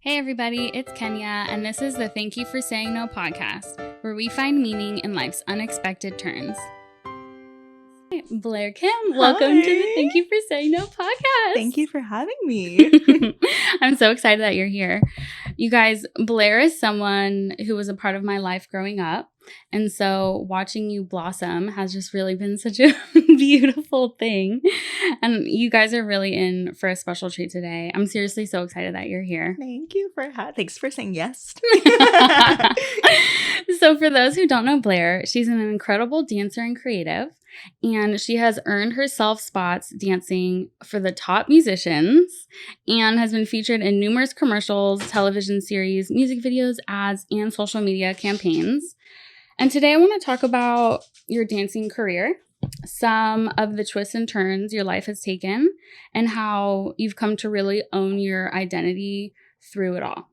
Hey everybody, it's Kenya, and this is the Thank You for Saying No podcast, where we find meaning in life's unexpected turns. Blair Kim, welcome to the Thank You for Saying No podcast. Thank you for having me. I'm so excited that you're here. You guys, Blair is someone who was a part of my life growing up, and so watching you blossom has just really been such a beautiful thing. And you guys are really in for a special treat today. I'm seriously so excited that you're here. Thanks for saying yes. So for those who don't know Blair, she's an incredible dancer and creative, and she has earned herself spots dancing for the top musicians and has been featured in numerous commercials, television series, music videos, ads, and social media campaigns. And today I want to talk about your dancing career, some of the twists and turns your life has taken, and how you've come to really own your identity through it all.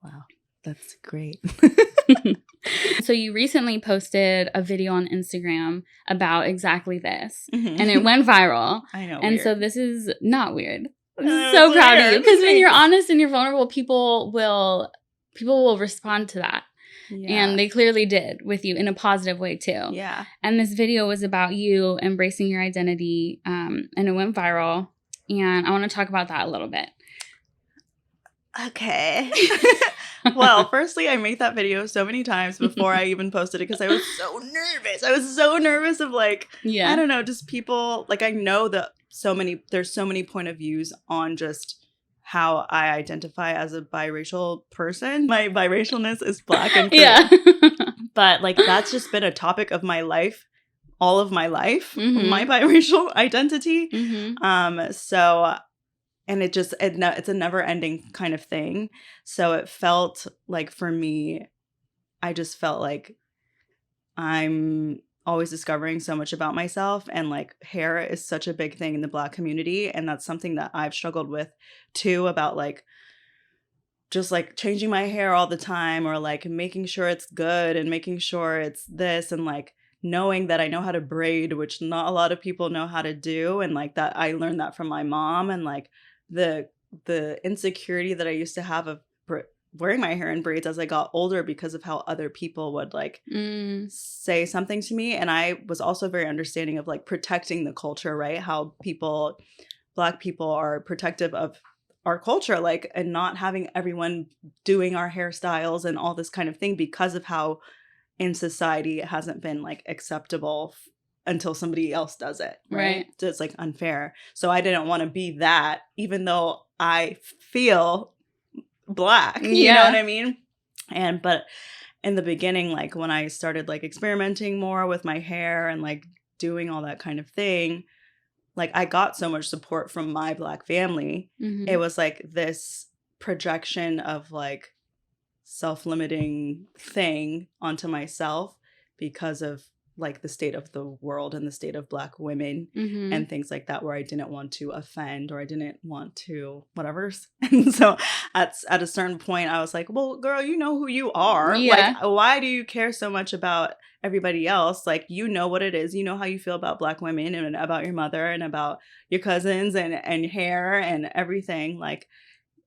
Wow, that's great. So you recently posted a video on Instagram about exactly this, and it went viral. I know. And weird. so this is not weird. I'm so proud of you, because when you're honest and you're vulnerable, people will respond to that. Yeah. And they clearly did with you in a positive way too. Yeah. And this video was about you embracing your identity, and it went viral. And I want to talk about that a little bit. Okay. Well, firstly, I made that video so many times before I even posted it because I was so nervous. I was so nervous of I don't know, just people, I know that there's so many point of views on just how I identify as a biracial person. My biracialness is Black and Korean. Yeah. But that's just been a topic of my life, all of my life, my biracial identity. And it's a never ending kind of thing. So it felt like for me, I just felt like I'm always discovering so much about myself, and hair is such a big thing in the Black community, and that's something that I've struggled with too, about just changing my hair all the time, or making sure it's good and making sure it's this, and knowing that I know how to braid, which not a lot of people know how to do, and that I learned that from my mom, and the insecurity that I used to have of wearing my hair in braids as I got older because of how other people would say something to me. And I was also very understanding of protecting the culture, right? How Black people are protective of our culture, and not having everyone doing our hairstyles and all this kind of thing because of how in society it hasn't been acceptable until somebody else does it, right? So it's unfair. So I didn't want to be that, even though I feel Black, you know what I mean? But in the beginning, when I started experimenting more with my hair and doing all that kind of thing, I got so much support from my Black family. It was this projection of self-limiting thing onto myself because of the state of the world and the state of Black women and things like that, where I didn't want to offend, or I didn't want to whatever. And so at a certain point I was like, well, girl, you know who you are. Why do you care so much about everybody else? You know what it is. You know how you feel about Black women and about your mother and about your cousins and hair and everything.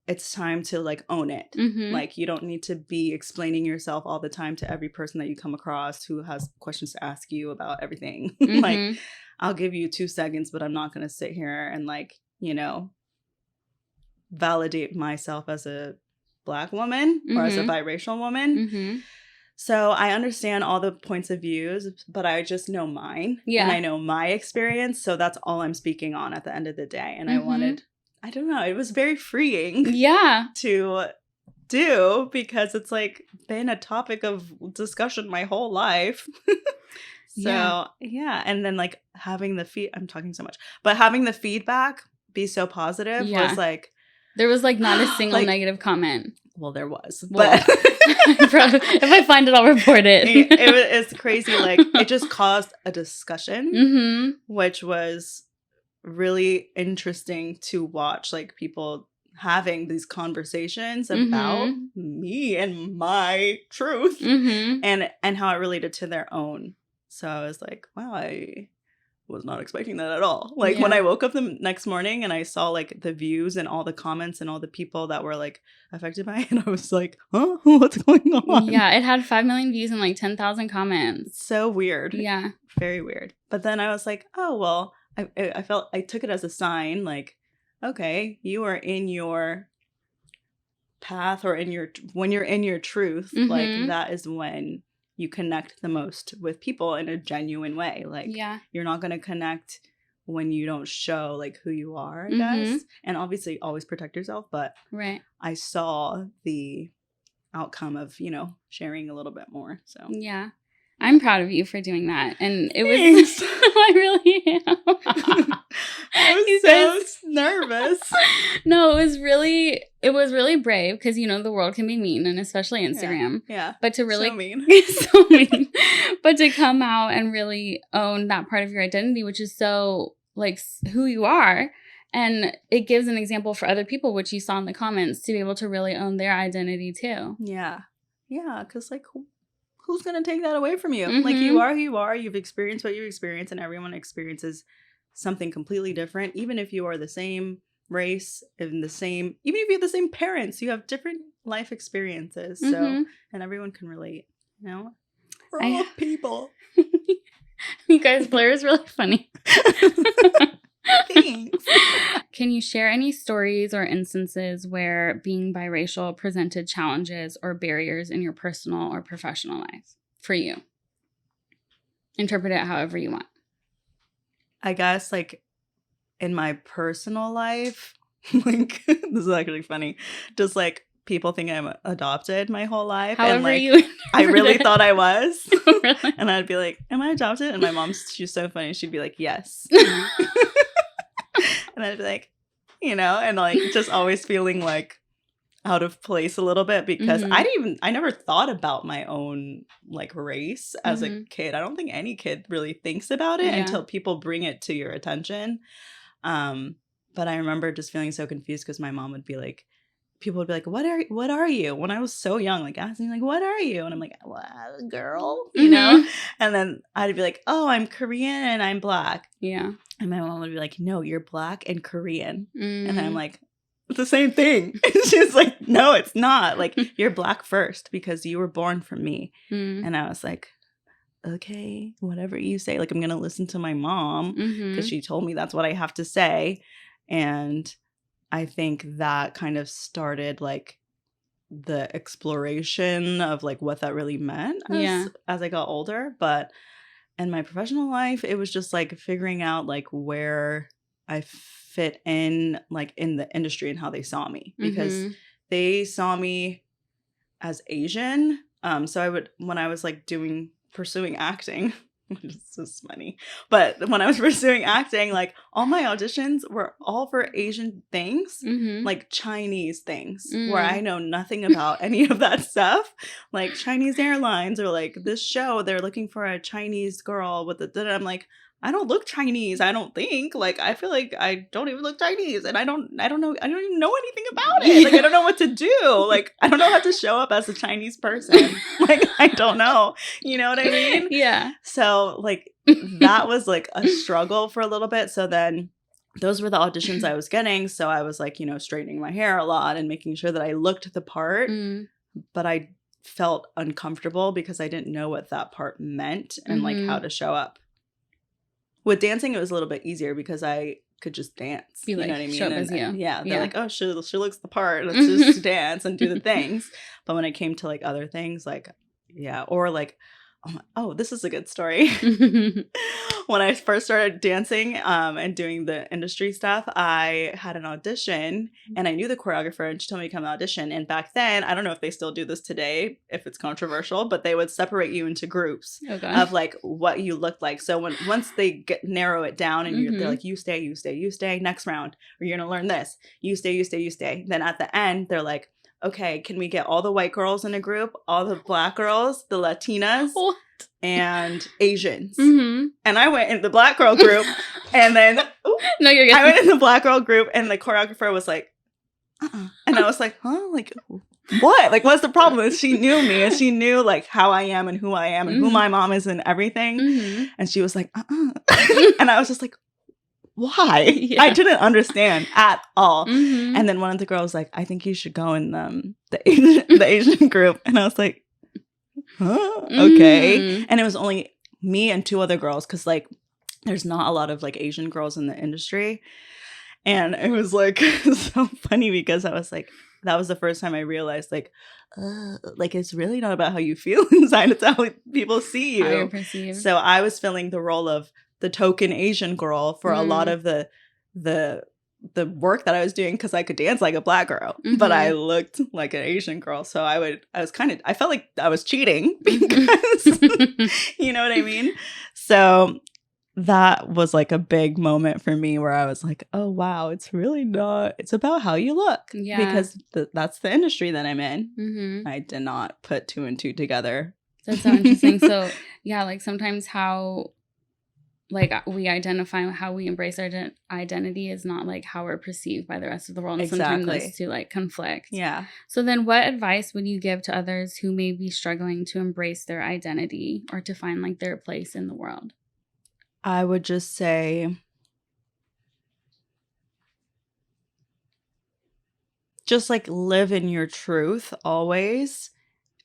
It's time to own it. You don't need to be explaining yourself all the time to every person that you come across who has questions to ask you about everything. I'll give you 2 seconds, but I'm not going to sit here and validate myself as a Black woman or as a biracial woman. So I understand all the points of views, but I just know mine. And I know my experience. So that's all I'm speaking on at the end of the day. And I don't know, it was very freeing to do, because it's been a topic of discussion my whole life. And then having the I'm talking so much, but having the feedback be so positive was there was not a single negative comment. Well, there was, but if I find it, I'll report it. It's crazy. It just caused a discussion, which was really interesting to watch, people having these conversations about me and my truth and how it related to their own. So I was like, wow, I was not expecting that at all. Like when I woke up the next morning and I saw like the views and all the comments and all the people that were like affected by it, and I was like, huh, what's going on? Yeah, it had 5 million views and like 10,000 comments. So weird. Yeah. Very weird. But then I was like, oh, well, I felt, I took it as a sign, like, okay, you are in your path, or when you're in your truth, like that is when you connect the most with people in a genuine way. Like, you're not going to connect when you don't show like who you are, I guess. And obviously always protect yourself. But I saw the outcome of, you know, sharing a little bit more. So yeah, I'm proud of you for doing that. And it was, I really am. I was so nervous. No, it was really brave, because, you know, the world can be mean, and especially Instagram. Yeah. But to really, so mean. so mean. But to come out and really own that part of your identity, which is so like who you are. And it gives an example for other people, which you saw in the comments, to be able to really own their identity too. Yeah. Yeah. Because like, who's going to take that away from you? Like, you are who you are. You've experienced what you experience, and everyone experiences something completely different. Even if you are the same race and even if you have the same parents, you have different life experiences. So, and everyone can relate, you know? We're all people. You guys, Blair is really funny. Thanks. Can you share any stories or instances where being biracial presented challenges or barriers in your personal or professional life for you? Interpret it however you want. I guess, like, in my personal life, like, this is actually funny. Just, like, people think I'm adopted my whole life. However and, like, you I really thought I was. Really? And I'd be like, am I adopted? And my mom, she's so funny. She'd be like, yes. And I'd be like, you know, and like just always feeling like out of place a little bit, because I never thought about my own like race as a kid. I don't think any kid really thinks about it until people bring it to your attention. But I remember just feeling so confused, because my mom would be like, people would be like, what are you? When I was so young, like asking like, what are you? And I'm like, well, girl, you know? And then I'd be like, oh, I'm Korean and I'm Black. Yeah. And my mom would be like, no, you're Black and Korean. And I'm like, it's the same thing. And she's like, no, it's not. Like, you're Black first because you were born from me. And I was like, okay, whatever you say. Like, I'm going to listen to my mom because she told me that's what I have to say. And I think that kind of started like the exploration of like what that really meant as I got older. But in my professional life, it was just like figuring out like where I fit in, like in the industry, and how they saw me, because they saw me as Asian. So I would, when I was like pursuing acting, which is just funny, but when I was pursuing acting, like all my auditions were all for Asian things, like Chinese things, where I know nothing about any of that stuff. Like Chinese Airlines, or like this show, they're looking for a Chinese girl with the. I'm like, I don't look Chinese. I don't think. Like, I feel like I don't even look Chinese, and I don't know. I don't even know anything about it. Like, I don't know what to do. Like, I don't know how to show up as a Chinese person. Like, I don't know. You know what I mean? Yeah. So, like, that was like a struggle for a little bit. So then those were the auditions I was getting. So I was like, you know, straightening my hair a lot and making sure that I looked the part. But I felt uncomfortable because I didn't know what that part meant and like how to show up. With dancing, it was a little bit easier because I could just dance. You know what I mean? Show up as you. Yeah, they're like, oh, she looks the part. Let's just dance and do the things. But when it came to like other things, like, yeah, or like, oh, this is a good story. When I first started dancing and doing the industry stuff, I had an audition, and I knew the choreographer, and she told me to come audition. And back then, I don't know if they still do this today, if it's controversial, but they would separate you into groups of like what you look like. So once they narrow it down, and they're like, you stay, next round, or you're gonna learn this, you stay. Then at the end, they're like, okay, can we get all the white girls in a group, all the Black girls, the Latinas, and Asians? And I went in the Black girl group, and then no, you're good. I went in the Black girl group, and the choreographer was like, And I was like, huh? Like, what? Like, what's the problem? And she knew me, and she knew like how I am and who I am and who my mom is and everything. And she was like, and I was just like, why? Yeah. I didn't understand at all. And then one of the girls was like, I think you should go in the Asian group. And I was like, huh? Okay. And it was only me and 2 other girls, because like there's not a lot of like Asian girls in the industry. And it was like so funny, because I was like, that was the first time I realized like it's really not about how you feel inside, it's how people see you. How you're perceived. So I was filling the role of the token Asian girl for a lot of the work that I was doing, because I could dance like a Black girl, but I looked like an Asian girl. So I felt like I was cheating, because you know what I mean? So that was like a big moment for me, where I was like, oh wow, it's really not, it's about how you look. Yeah. Because that's the industry that I'm in. I did not put 2 and 2 together. That's so interesting. So yeah, like sometimes how like we identify, how we embrace our identity is not like how we're perceived by the rest of the world. Exactly. Sometimes those two like conflict. Yeah. So then what advice would you give to others who may be struggling to embrace their identity or to find like their place in the world? I would just say, just like live in your truth always,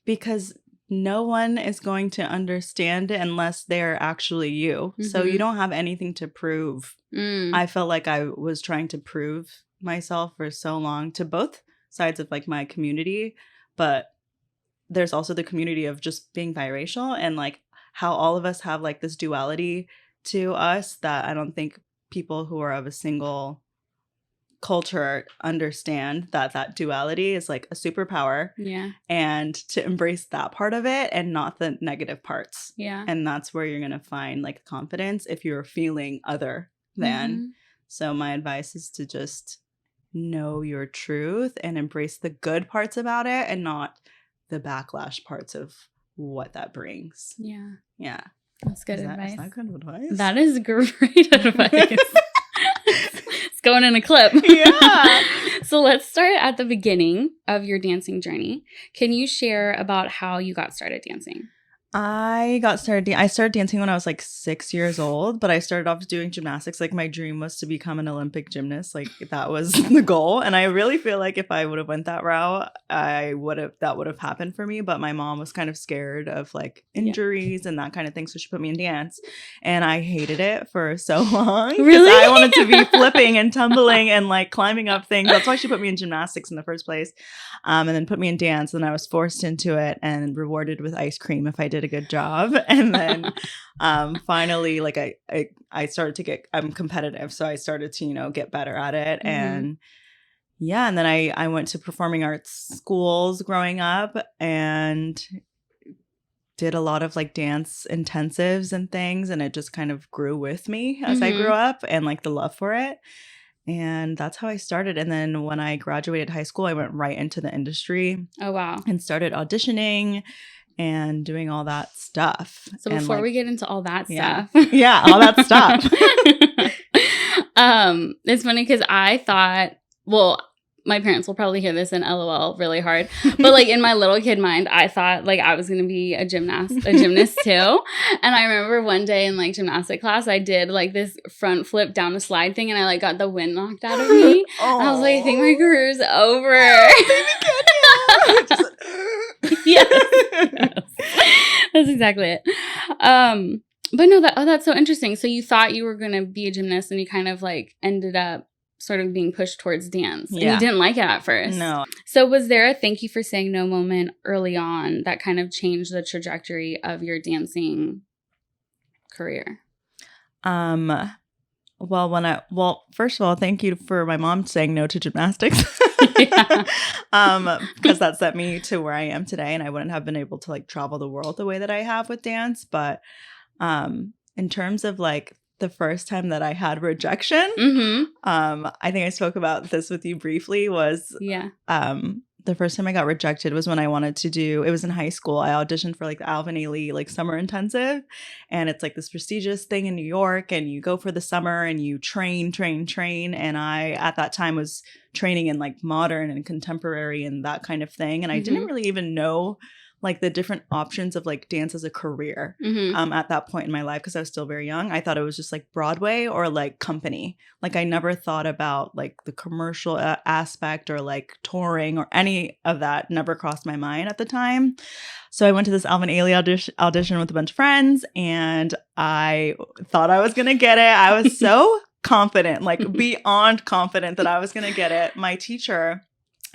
because no one is going to understand it unless they're actually you. So you don't have anything to prove. I felt like I was trying to prove myself for so long to both sides of like my community, but there's also the community of just being biracial, and like how all of us have like this duality to us that I don't think people who are of a single culture understand, that duality is like a superpower. Yeah. And to embrace that part of it and not the negative parts. Yeah. And that's where you're going to find like confidence if you're feeling other than. So my advice is to just know your truth and embrace the good parts about it, and not the backlash parts of what that brings. Yeah. Yeah. That's good advice. Is that good advice? That is great advice. It's going in a clip. Yeah. So let's start at the beginning of your dancing journey. Can you share about how you got started dancing? I started dancing when I was like 6 years old, but I started off doing gymnastics. Like my dream was to become an Olympic gymnast. Like that was the goal. And I really feel like if I would have went that route, that would have happened for me. But my mom was kind of scared of like injuries and that kind of thing. So she put me in dance, and I hated it for so long. Really? I wanted to be flipping and tumbling and like climbing up things. That's why she put me in gymnastics in the first place. And then put me in dance. And I was forced into it and rewarded with ice cream if I did a good job. And then finally, like I started to get, I'm competitive, so I started to get better at it. And yeah, and then I went to performing arts schools growing up and did a lot of like dance intensives and things, and it just kind of grew with me as I grew up, and like the love for it. And that's how I started. And then when I graduated high school, I went right into the industry. Oh, wow. And started auditioning and doing all that stuff. So before we get into all that stuff. Yeah, all that stuff. It's funny because I thought, well, my parents will probably hear this and LOL really hard. But like in my little kid mind, I thought like I was going to be a gymnast too. And I remember one day in like gymnastic class, I did like this front flip down a slide thing, and I like got the wind knocked out of me. And I was like, I think my career's over. Yes. That's exactly it. But no, that's so interesting. So you thought you were going to be a gymnast, and you kind of like ended up sort of being pushed towards dance. And you didn't like it at first. No. So was there a thank you for saying no moment early on that kind of changed the trajectory of your dancing career? Well, first of all, thank you for my mom saying no to gymnastics. Because that set me to where I am today, and I wouldn't have been able to like travel the world the way that I have with dance. But in terms of like the first time that I had rejection, I think I spoke about this with you briefly, was the first time I got rejected was when I wanted to do, it was in high school. I auditioned for like the Alvin Ailey like summer intensive. And it's like this prestigious thing in New York. And you go for the summer and you train. And I, at that time, was training in like modern and contemporary and that kind of thing. And I didn't really even know like the different options of like dance as a career at that point in my life, because I was still very young. I thought it was just like Broadway or like company. Like I never thought about like the commercial aspect or like touring or any of that. Never crossed my mind at the time. So I went to this Alvin Ailey audition with a bunch of friends, and I thought I was going to get it. I was so confident, like beyond confident that I was going to get it. My teacher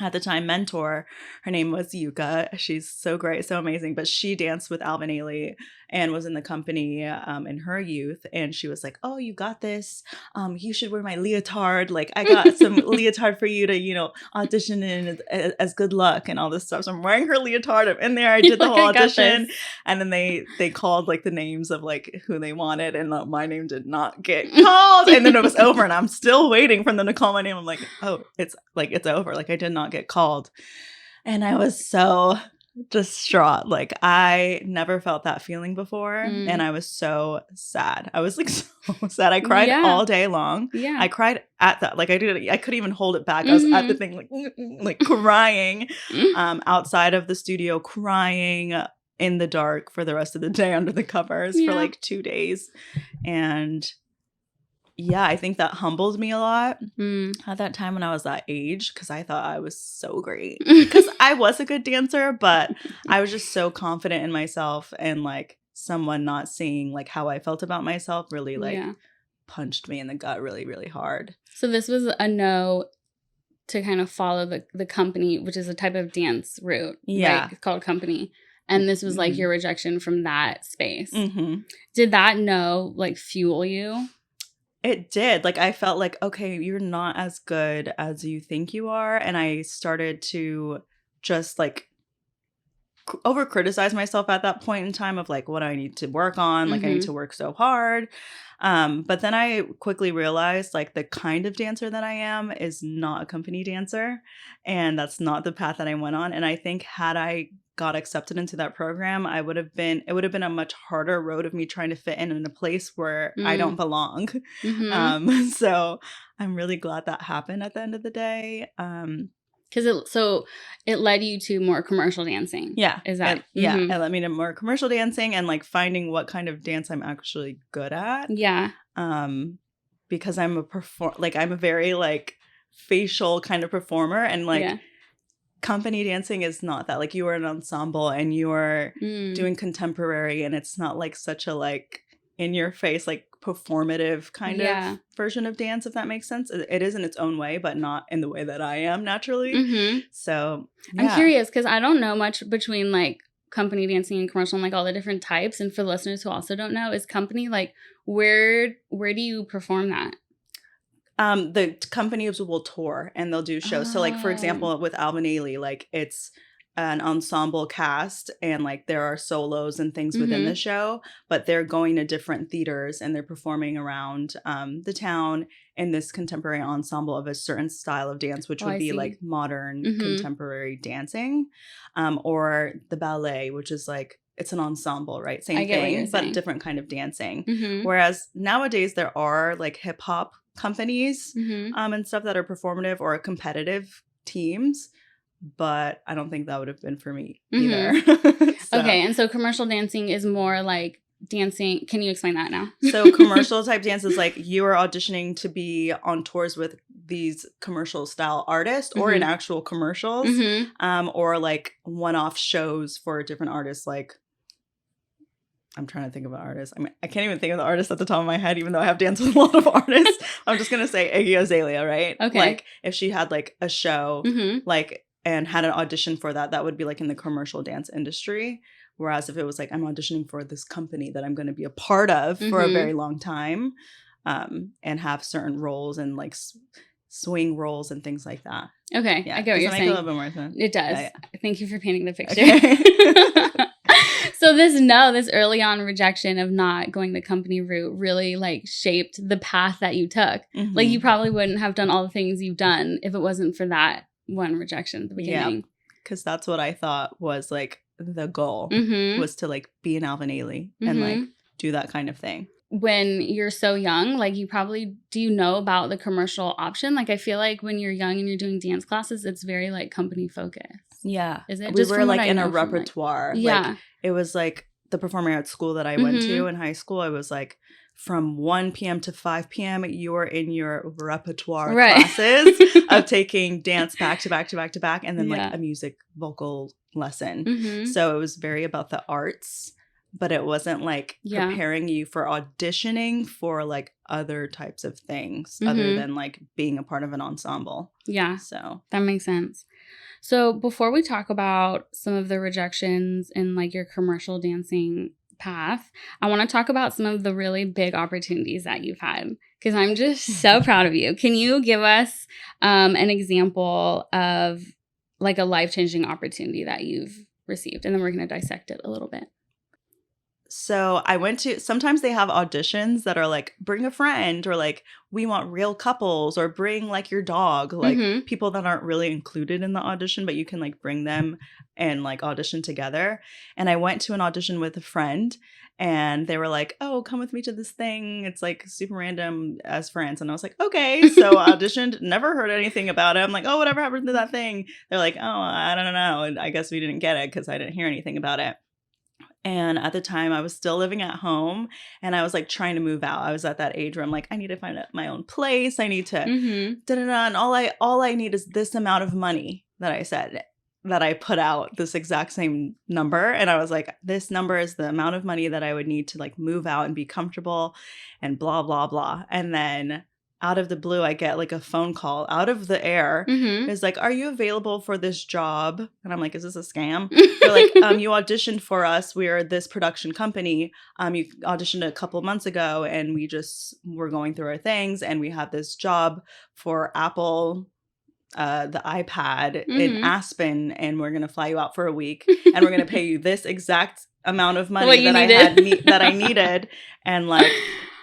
at the time, mentor, her name was Yuka. She's so great, so amazing. But she danced with Alvin Ailey and was in the company in her youth. And she was like, "Oh, you got this. You should wear my leotard. Like I got some leotard for you to, you know, audition in as good luck and all this stuff." So I'm wearing her leotard. I'm in there. I did the whole audition. And then they called like the names of like who they wanted. And my name did not get called. And then it was over. And I'm still waiting for them to call my name. I'm like, oh, it's over. Like I did not get called. And I was so distraught. Like I never felt that feeling before. And I was so sad. I was like so sad. I cried all day long. Yeah. I cried at that. Like I couldn't even hold it back. I was at the thing like crying outside of the studio, crying in the dark for the rest of the day under the covers for like 2 days. And yeah, I think that humbled me a lot at that time when I was that age, because I thought I was so great. Because I was a good dancer, but I was just so confident in myself, and like someone not seeing like how I felt about myself really like punched me in the gut really, really hard. So this was a no to kind of follow the company, which is a type of dance route. Yeah. Right? It's called company. And this was like your rejection from that space. Did that no like fuel you? It did. Like, I felt like, okay, you're not as good as you think you are. And I started to just like over criticize myself at that point in time of like what I need to work on. Like I need to work so hard. But then I quickly realized like the kind of dancer that I am is not a company dancer. And that's not the path that I went on. And I think had I got accepted into that program, it would have been a much harder road of me trying to fit in a place where I don't belong. So I'm really glad that happened at the end of the day. Because it led you to more commercial dancing. Yeah. Is that? It led me to more commercial dancing and like finding what kind of dance I'm actually good at. Yeah. Because I'm I'm a very like facial kind of performer, and like company dancing is not that. Like you are an ensemble and you are doing contemporary, and it's not like such a like in your face like performative kind of version of dance, if that makes sense. It is in its own way, but not in the way that I am naturally. So I'm curious because I don't know much between like company dancing and commercial and like all the different types. And for listeners who also don't know, is company like where do you perform that? The companies will tour and they'll do shows. So like for example with Alvin Ailey, like it's an ensemble cast and like there are solos and things within the show, but they're going to different theaters and they're performing around the town in this contemporary ensemble of a certain style of dance, which would be like modern contemporary dancing, or the ballet, which is like it's an ensemble, right? Same thing, but different kind of dancing. Whereas nowadays there are like hip hop companies and stuff that are performative or competitive teams. But I don't think that would have been for me either. Okay, and so commercial dancing is more like dancing. Can you explain that now? So commercial type dance is like you are auditioning to be on tours with these commercial style artists or in actual commercials, or like one-off shows for different artists. Like I'm trying to think of an artist. I mean, I can't even think of the artist at the top of my head, even though I have danced with a lot of artists. I'm just going to say Iggy Azalea, right? Okay. Like if she had like a show, like and had an audition for that would be like in the commercial dance industry. Whereas if it was like I'm auditioning for this company that I'm going to be a part of for a very long time, and have certain roles and like swing roles and things like that. Okay, yeah. I get what you're saying. Does that make a little bit more sense? It does. Yeah. Thank you for painting the picture. Okay. So this early on rejection of not going the company route really like shaped the path that you took. Like you probably wouldn't have done all the things you've done if it wasn't for that one rejection at the beginning. because that's what I thought was like the goal was to like be an Alvin Ailey and like do that kind of thing. When you're so young, like do you know about the commercial option? Like I feel like when you're young and you're doing dance classes, it's very like company focused. Yeah. Is it? We were like in a repertoire. Yeah. Like it was like the performing arts school that I went to in high school. It was like from 1 p.m. to 5 p.m. you're in your repertoire classes of taking dance back to back to back to back and then like a music vocal lesson. So it was very about the arts. But it wasn't like preparing you for auditioning for like other types of things other than like being a part of an ensemble. Yeah. So that makes sense. So before we talk about some of the rejections in like your commercial dancing path, I want to talk about some of the really big opportunities that you've had because I'm just so proud of you. Can you give us an example of like a life-changing opportunity that you've received? And then we're going to dissect it a little bit. So I went to, sometimes they have auditions that are like, bring a friend or like, we want real couples or bring like your dog, like people that aren't really included in the audition, but you can like bring them and like audition together. And I went to an audition with a friend and they were like, oh, come with me to this thing. It's like super random as friends. And I was like, okay. So auditioned, never heard anything about it. I'm like, oh, whatever happened to that thing? They're like, oh, I don't know. And I guess we didn't get it because I didn't hear anything about it. And at the time I was still living at home and I was like trying to move out. I was at that age where I'm like, I need to find my own place. I need to and all I need is this amount of money that I said that I put out this exact same number. And I was like, this number is the amount of money that I would need to like move out and be comfortable and blah, blah, blah. And then out of the blue, I get like a phone call out of the air. It's like, are you available for this job? And I'm like, is this a scam? They're like, you auditioned for us. We're this production company. You auditioned a couple months ago and we're going through our things. And we have this job for Apple, the iPad in Aspen. And we're going to fly you out for a week. And we're going to pay you this exact amount of money that I needed. And like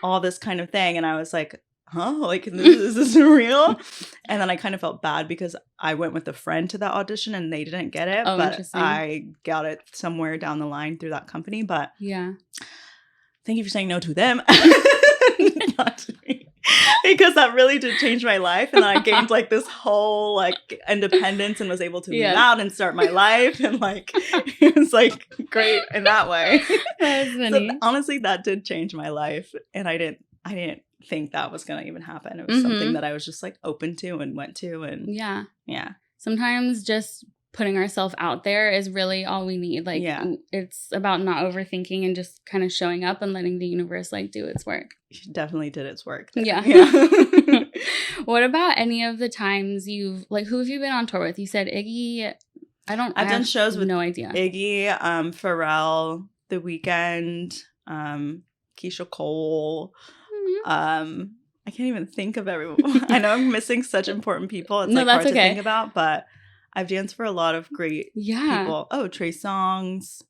all this kind of thing. And I was like, huh? Like, is this real? And then I kind of felt bad because I went with a friend to that audition and they didn't get it. But I got it somewhere down the line through that company. But yeah. Thank you for saying no to them. Not to me. Because that really did change my life. And I gained like this whole like independence and was able to move out and start my life. And like, it was like great in that way. That's funny. So, honestly, that did change my life. And I didn't think that was going to even happen. It was something that I was just like open to and went to. And yeah. Sometimes just putting ourselves out there is really all we need. Like it's about not overthinking and just kind of showing up and letting the universe like do its work. It definitely did its work. Yeah. What about any of the times who have you been on tour with? You said Iggy. I've done shows with no idea. Iggy, Pharrell, The Weeknd, Keisha Cole. I can't even think of everyone. I know I'm missing such important people. It's hard to think about, but I've danced for a lot of great people. Oh, Trey Songz,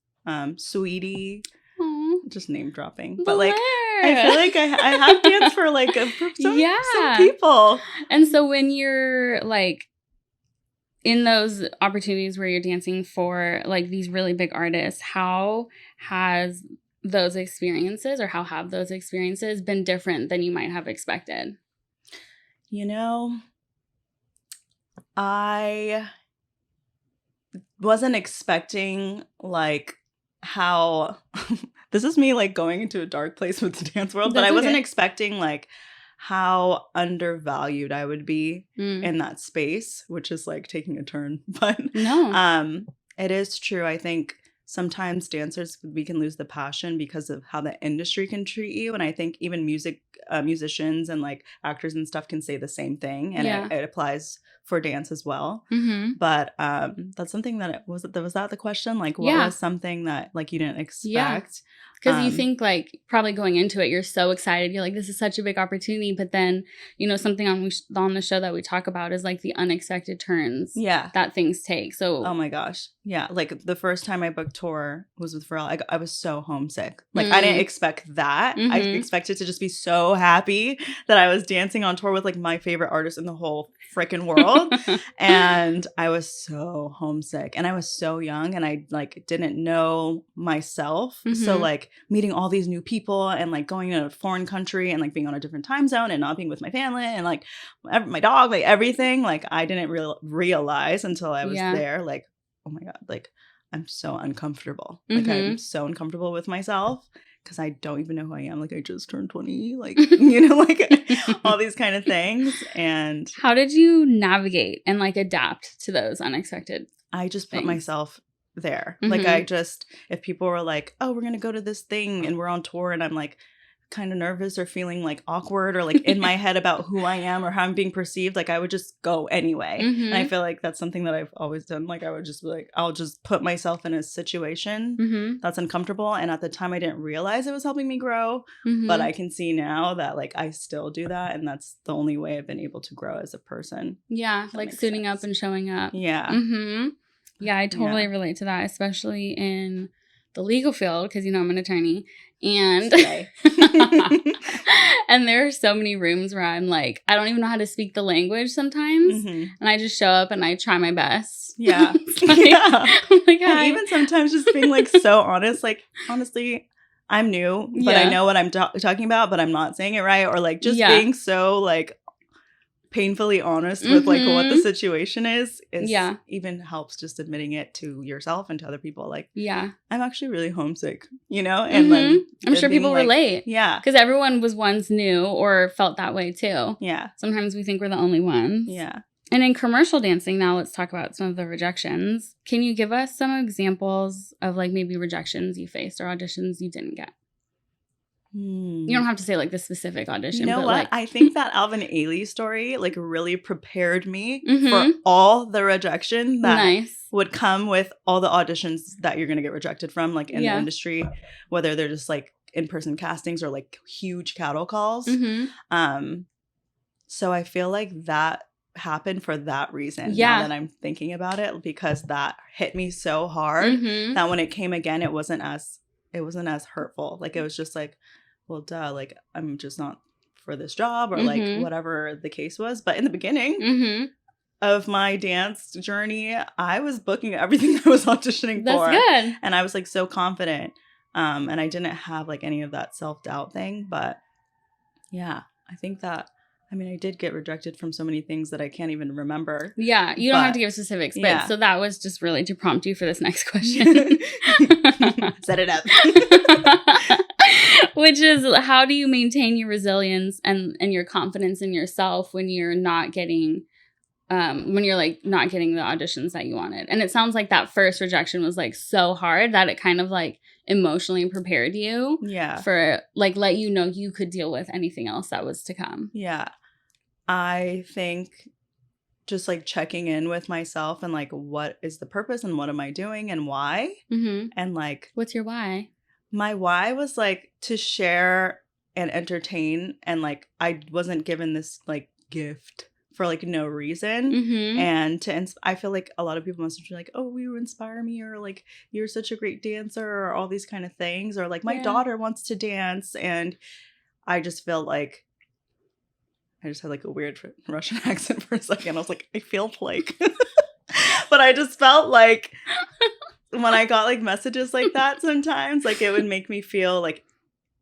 Sweetie. Aww. Just name dropping. But like I feel like I have danced for like some people. And so when you're like in those opportunities where you're dancing for like these really big artists, how has those experiences or how have those experiences been different than you might have expected? You know, I wasn't expecting like how this is me like going into a dark place with the dance world, but I wasn't expecting like how undervalued I would be in that space, which is like taking a turn. But it is true. I think sometimes dancers, we can lose the passion because of how the industry can treat you. And I think even musicians and like actors and stuff can say the same thing. And it applies for dance as well. But that's something that was that the question? Like what was something that like you didn't expect? Because you think like probably going into it, you're so excited. You're like, this is such a big opportunity. But then, you know, something on the show that we talk about is like the unexpected turns that things take. So, oh my gosh. Yeah. Like the first time I booked tour was with Pharrell. I was so homesick. Like I didn't expect that. I expected to just be so so happy that I was dancing on tour with like my favorite artist in the whole freaking world. And I was so homesick and I was so young and I like didn't know myself. So like meeting all these new people and like going to a foreign country and like being on a different time zone and not being with my family and like my dog, like everything, like I didn't realize until I was there, like, oh my God, like I'm so uncomfortable. Like I'm so uncomfortable with myself because I don't even know who I am. Like I just turned 20, like, you know, like all these kind of things. And how did you navigate and like adapt to those unexpected I just put things? myself there. Like I just, if people were like, oh, we're going to go to this thing and we're on tour and I'm like kind of nervous or feeling like awkward or like in my head about who I am or how I'm being perceived, like I would just go anyway. And I feel like that's something that I've always done. Like I would just be like, I'll just put myself in a situation that's uncomfortable. And at the time I didn't realize it was helping me grow, but I can see now that like I still do that. And that's the only way I've been able to grow as a person. Yeah. Like suiting up and showing up. Yeah. Yeah. I totally relate to that, especially in the legal field because, you know, I'm an attorney. And and there are so many rooms where I'm like, I don't even know how to speak the language sometimes. And I just show up and I try my best. Yeah. Like, I'm like, and even sometimes just being like so honest, like honestly, I'm new, but I know what I'm talking about, but I'm not saying it right. Or like just being so like painfully honest with like what the situation is even helps just admitting it to yourself and to other people. Like, I'm actually really homesick, you know? And then I'm sure people like, relate. Yeah. Because everyone was once new or felt that way too. Yeah. Sometimes we think we're the only ones. Yeah. And in commercial dancing, now let's talk about some of the rejections. Can you give us some examples of like maybe rejections you faced or auditions you didn't get? You don't have to say like the specific audition. You know but what? Like, I think that Alvin Ailey story like really prepared me for all the rejection that would come with all the auditions that you're going to get rejected from, like in the industry, whether they're just like in-person castings or like huge cattle calls. So I feel like that happened for that reason. Now that I'm thinking about it, because that hit me so hard that when it came again, it wasn't as hurtful. Like it was just like, well, duh, like I'm just not for this job or like whatever the case was. But in the beginning of my dance journey, I was booking everything I was auditioning for. That's good. And I was like so confident. And I didn't have like any of that self-doubt thing. But yeah, I think that, I mean, I did get rejected from so many things that I can't even remember. Yeah, you don't have to give specifics, but so that was just really to prompt you for this next question. Set it up. Which is, how do you maintain your resilience and your confidence in yourself when you're not getting, when you're like not getting the auditions that you wanted? And it sounds like that first rejection was like so hard that it kind of like emotionally prepared you for like let you know you could deal with anything else that was to come. Yeah. I think just like checking in with myself and like what is the purpose and what am I doing and why? And like, what's your why? My why was like to share and entertain, and like I wasn't given this like gift for like no reason. And I feel like a lot of people must be like, oh, you inspire me, or like you're such a great dancer, or all these kind of things, or like my daughter wants to dance. And I just feel like I just had like a weird Russian accent for a second. I was like, I feel like but I just felt like when I got like messages like that sometimes, like it would make me feel like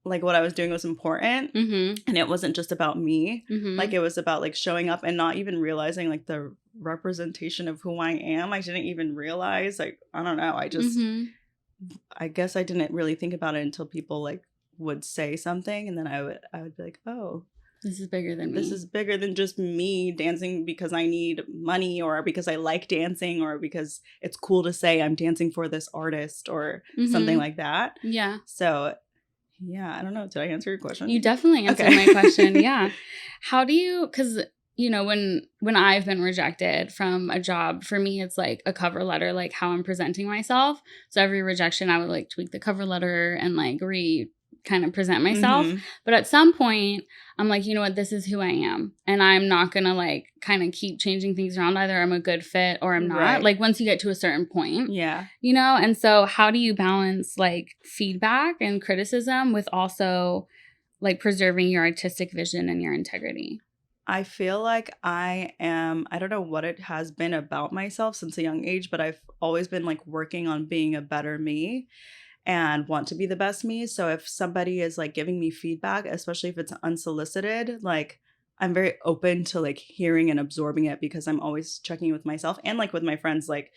what I was doing was important. And it wasn't just about me. Like it was about like showing up and not even realizing like the representation of who I am. I didn't even realize, like, I don't know. I just, I guess I didn't really think about it until people like would say something. And then I would be like, oh, this is bigger than me. This is bigger than just me dancing because I need money, or because I like dancing, or because it's cool to say I'm dancing for this artist, or something like that. Yeah. So, yeah, I don't know. Did I answer your question? You definitely answered my question. Yeah. How do you, because, you know, when I've been rejected from a job, for me, it's like a cover letter, like how I'm presenting myself. So every rejection, I would like tweak the cover letter and like kind of present myself. But at some point I'm like, you know what, this is who I am, and I'm not gonna like kind of keep changing things around. Either I'm a good fit or I'm not, like once you get to a certain point, you know. And so how do you balance like feedback and criticism with also like preserving your artistic vision and your integrity? I feel like I don't know what it has been about myself since a young age, but I've always been like working on being a better me and want to be the best me. So if somebody is like giving me feedback, especially if it's unsolicited, like I'm very open to like hearing and absorbing it because I'm always checking with myself and like with my friends, like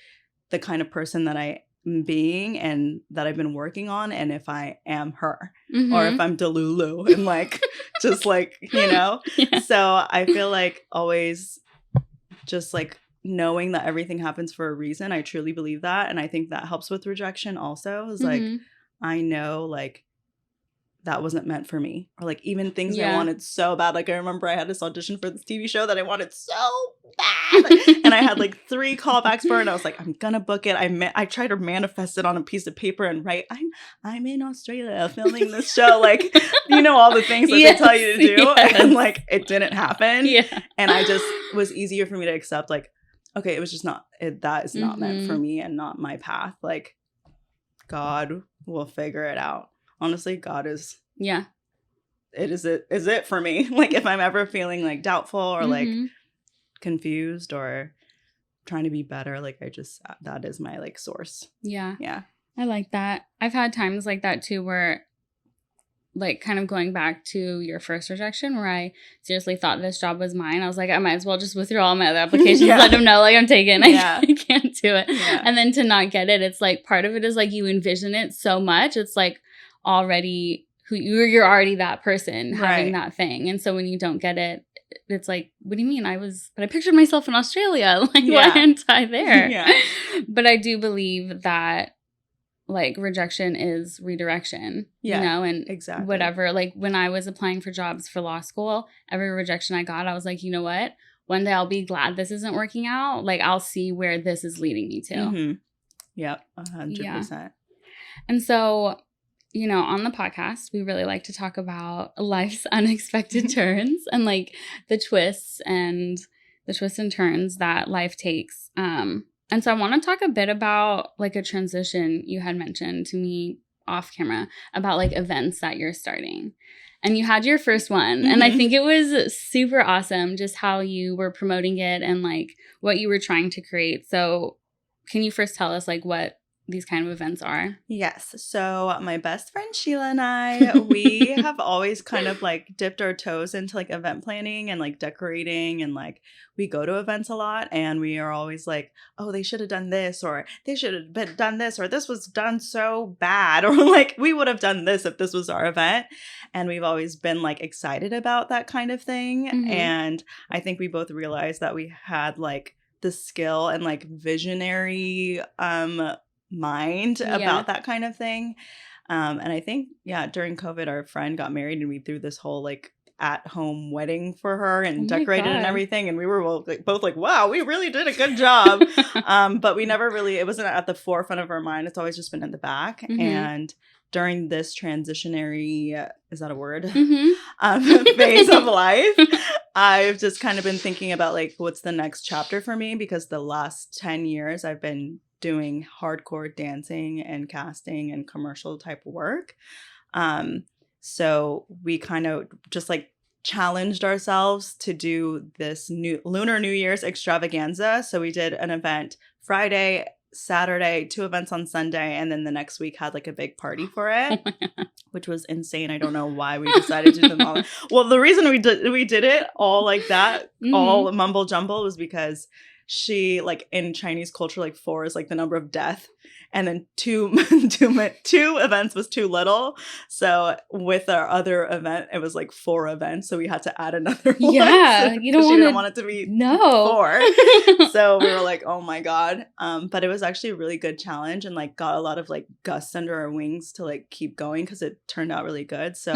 the kind of person that I am being and that I've been working on, and if I am her or if I'm Delulu and like just like, Yeah. So I feel like always just like knowing that everything happens for a reason. I truly believe that. And I think that helps with rejection also is like, I know like that wasn't meant for me, or like even things I wanted so bad. Like I remember I had this audition for this TV show that I wanted so bad, and I had like 3 callbacks for it. And I was like, I'm gonna book it. I tried to manifest it on a piece of paper and write, I'm in Australia filming this show, like all the things that they tell you to do, and like it didn't happen. And I just was easier for me to accept like, okay, it was just not that is not meant for me and not my path. Like God will figure it out. Honestly, God is is it for me. Like if I'm ever feeling like doubtful or like confused or trying to be better, like that is my like source. Yeah I like that. I've had times like that too, where like kind of going back to your first rejection, where I seriously thought this job was mine. I was like, I might as well just withdraw all my other applications. Let them know like I'm taken. I can't do it. And then to not get it, it's like part of it is like you envision it so much. It's like already who you're already that person having that thing. And so when you don't get it, it's like, what do you mean? But I pictured myself in Australia. Like, why aren't I there? But I do believe that like rejection is redirection, and exactly. Whatever. Like when I was applying for jobs for law school, every rejection I got, I was like, you know what? One day I'll be glad this isn't working out. Like I'll see where this is leading me to. Yep, 100%. And so, on the podcast, we really like to talk about life's unexpected turns and like the twists and turns that life takes. And so I want to talk a bit about like a transition you had mentioned to me off camera about like events that you're starting. And you had your first one. And I think it was super awesome just how you were promoting it and like what you were trying to create. So can you first tell us like what these kind of events are? Yes. So my best friend Sheila and I, we have always kind of like dipped our toes into like event planning and like decorating, and like we go to events a lot and we are always like, oh, they should have done this, or they should have done this, or this was done so bad, or like we would have done this if this was our event. And we've always been like excited about that kind of thing. And I think we both realized that we had like the skill and like visionary mind about that kind of thing. And I think, during COVID, our friend got married and we threw this whole like at-home wedding for her and decorated and everything. And we were both like, wow, we really did a good job. But we never really, it wasn't at the forefront of our mind. It's always just been in the back. And during this transitionary, is that a word? Phase of life, I've just kind of been thinking about like, what's the next chapter for me? Because the last 10 years I've been doing hardcore dancing and casting and commercial type work. So we kind of just like challenged ourselves to do this new Lunar New Year's extravaganza. So we did an event Friday, Saturday, 2 events on Sunday, and then the next week had like a big party for it, which was insane. I don't know why we decided to do them all. Well, the reason we did it all like that, all mumble jumble, was because she, like in Chinese culture, like 4 is like the number of death, and then two events was too little. So with our other event, it was like 4 events. So we had to add another one. Yeah, you don't want it to be 4. So we were like, oh my God. But it was actually a really good challenge and like got a lot of like gusts under our wings to like keep going because it turned out really good. So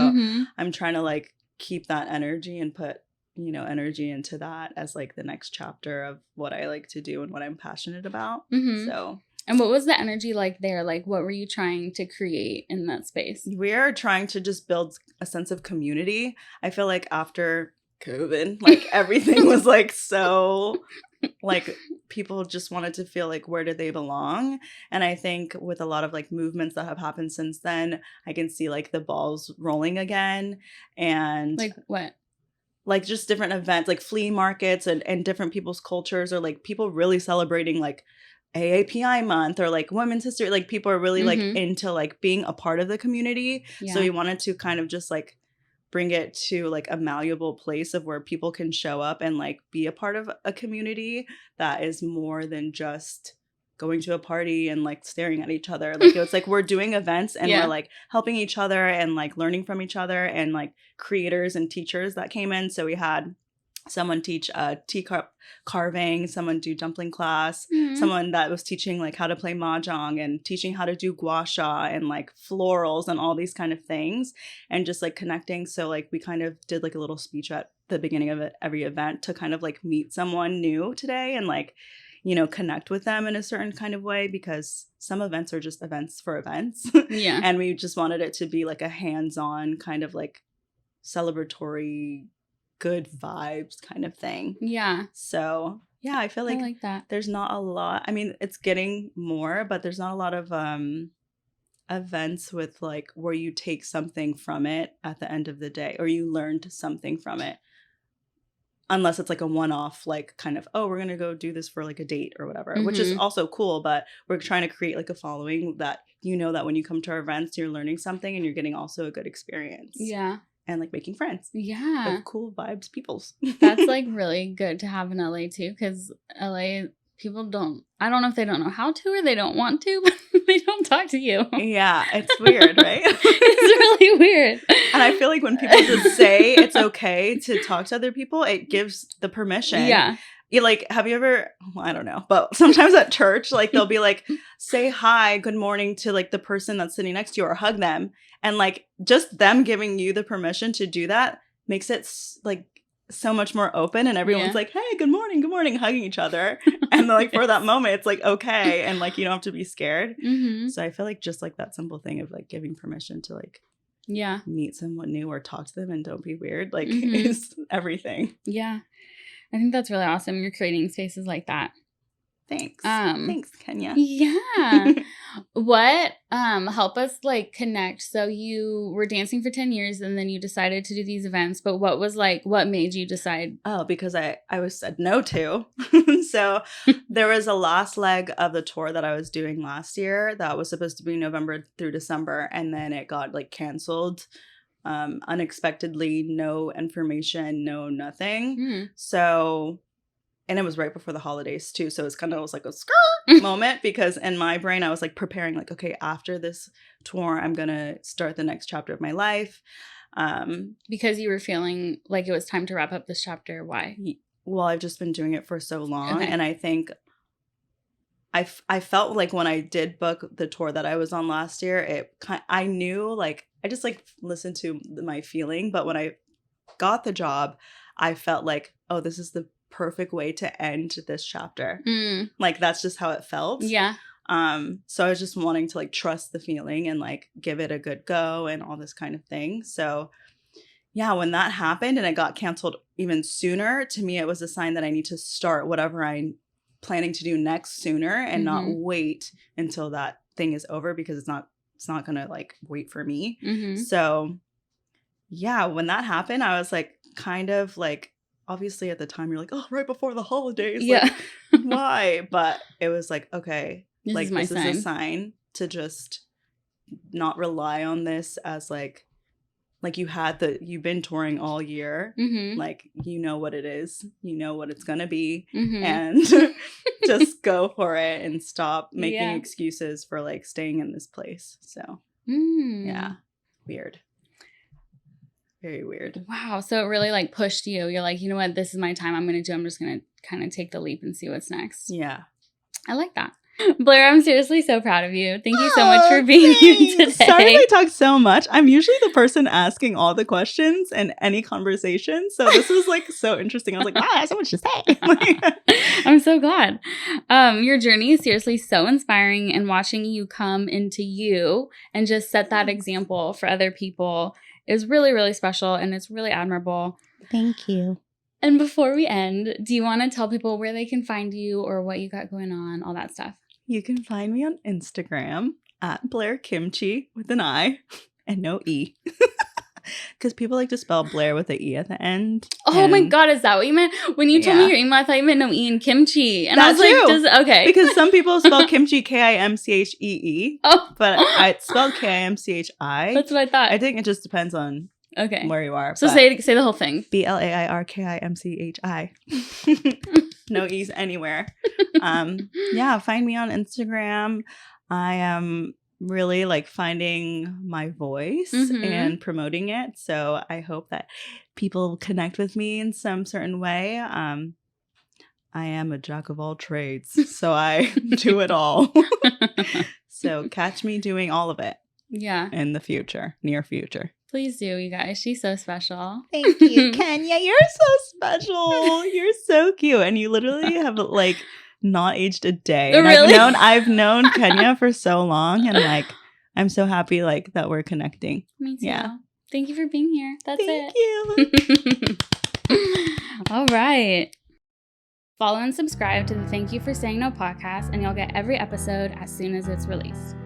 I'm trying to like keep that energy and put energy into that as like the next chapter of what I like to do and what I'm passionate about. So. And what was the energy like there? Like, what were you trying to create in that space? We're trying to just build a sense of community. I feel like after COVID, like everything was like so like people just wanted to feel like, where did they belong? And I think with a lot of like movements that have happened since then, I can see like the balls rolling again. And Like what? like just different events, like flea markets and different people's cultures, or like people really celebrating like AAPI month or like women's history. Like people are really like into like being a part of the community. Yeah. So we wanted to kind of just like bring it to like a malleable place of where people can show up and like be a part of a community that is more than just going to a party and like staring at each other. Like it's like we're doing events and we're like helping each other and like learning from each other, and like creators and teachers that came in. So we had someone teach teacup carving, someone do dumpling class, someone that was teaching like how to play mahjong and teaching how to do gua sha and like florals and all these kind of things, and just like connecting. So like we kind of did like a little speech at the beginning of every event to kind of like meet someone new today and like, you know, connect with them in a certain kind of way, because some events are just events for events. Yeah. And we just wanted it to be like a hands-on kind of like celebratory, good vibes kind of thing. Yeah. So yeah, I feel like that. there's not a lot. I mean, it's getting more, but there's not a lot of events with like where you take something from it at the end of the day, or you learned something from it. Unless it's like a one-off, like kind of, oh, we're going to go do this for like a date or whatever, which is also cool. But we're trying to create like a following that, you know, that when you come to our events, you're learning something and you're getting also a good experience. Yeah. And like making friends. Yeah. Of cool vibes peoples. That's like really good to have in LA too, because LA people I don't know if they don't know how to or they don't want to, but they don't talk to you. Yeah, it's weird, right? It's really weird. And I feel like when people just say it's okay to talk to other people, it gives the permission. Yeah. You like, have you ever, well, I don't know, but sometimes at church, like they'll be like, say hi, good morning to like the person that's sitting next to you, or hug them. And like just them giving you the permission to do that makes it like so much more open, and everyone's like, hey, good morning, hugging each other. And then, like for that moment, it's like, okay. And like, you don't have to be scared. So I feel like just like that simple thing of like giving permission to like, meet someone new or talk to them and don't be weird, like is everything. Yeah. I think that's really awesome. You're creating spaces like that. Thanks. Thanks, Kenya. Yeah. What help us like connect? So you were dancing for 10 years and then you decided to do these events, but what made you decide? Oh, because I was said no to. So there was a last leg of the tour that I was doing last year that was supposed to be November through December, and then it got like canceled unexpectedly. No information, no nothing. So, and it was right before the holidays too, so it's kind of was like a skirt moment, because in my brain I was like preparing like, okay, after this tour I'm gonna start the next chapter of my life. Because you were feeling like it was time to wrap up this chapter. Why? Well, I've just been doing it for so long, and I think I felt like when I did book the tour that I was on last year, I knew, like, I just like listened to my feeling, but when I got the job, I felt like, oh, this is the perfect way to end this chapter. Like that's just how it felt. Yeah. So I was just wanting to like trust the feeling and like give it a good go and all this kind of thing. So yeah, when that happened and it got canceled even sooner, to me it was a sign that I need to start whatever I'm planning to do next sooner and not wait until that thing is over, because it's not gonna like wait for me. So yeah, when that happened, I was like kind of like, obviously at the time you're like, oh, right before the holidays, yeah, like, why? But it was like, okay, this is a sign to just not rely on this as like you've been touring all year, like you know what it is, you know what it's gonna be, and just go for it and stop making excuses for like staying in this place. So yeah, weird. Very weird. Wow. So it really like pushed you. You're like, you know what? This is my time. I'm just going to kind of take the leap and see what's next. Yeah. I like that. Blair, I'm seriously so proud of you. Thank you so much for being here today. Sorry I talk so much. I'm usually the person asking all the questions in any conversation. So this was like so interesting. I was like, wow, I have so much to say. I'm so glad. Your journey is seriously so inspiring, and watching you come into you and just set that example for other people is really, really special, and it's really admirable. Thank you. And before we end, do you want to tell people where they can find you or what you got going on, all that stuff? You can find me on Instagram at Blair Kimchi with an I and no E. Because people like to spell Blair with an E at the end. Oh my God, is that what you meant? When you told me your email, I thought you meant no E in kimchi. And That's I was like, okay. Because some people spell kimchi Kimchee. Oh. But it's spelled Kimchi. That's what I thought. I think it just depends on where you are. So say the whole thing. BLAIRKIMCHI. No E's anywhere. Yeah, find me on Instagram. I am really like finding my voice and promoting it. So I hope that people connect with me in some certain way. I am a jack of all trades, so I do it all. So catch me doing all of it. Yeah. In the future, near future. Please do, you guys. She's so special. Thank you, Kenya. You're so special. You're so cute. And you literally have like not aged a day. And really? I've known Kenya for so long, and like I'm so happy like that we're connecting. Me too. Yeah. Thank you for being here. That's Thank you. All right. Follow and subscribe to the Thank You for Saying No podcast, and you'll get every episode as soon as it's released.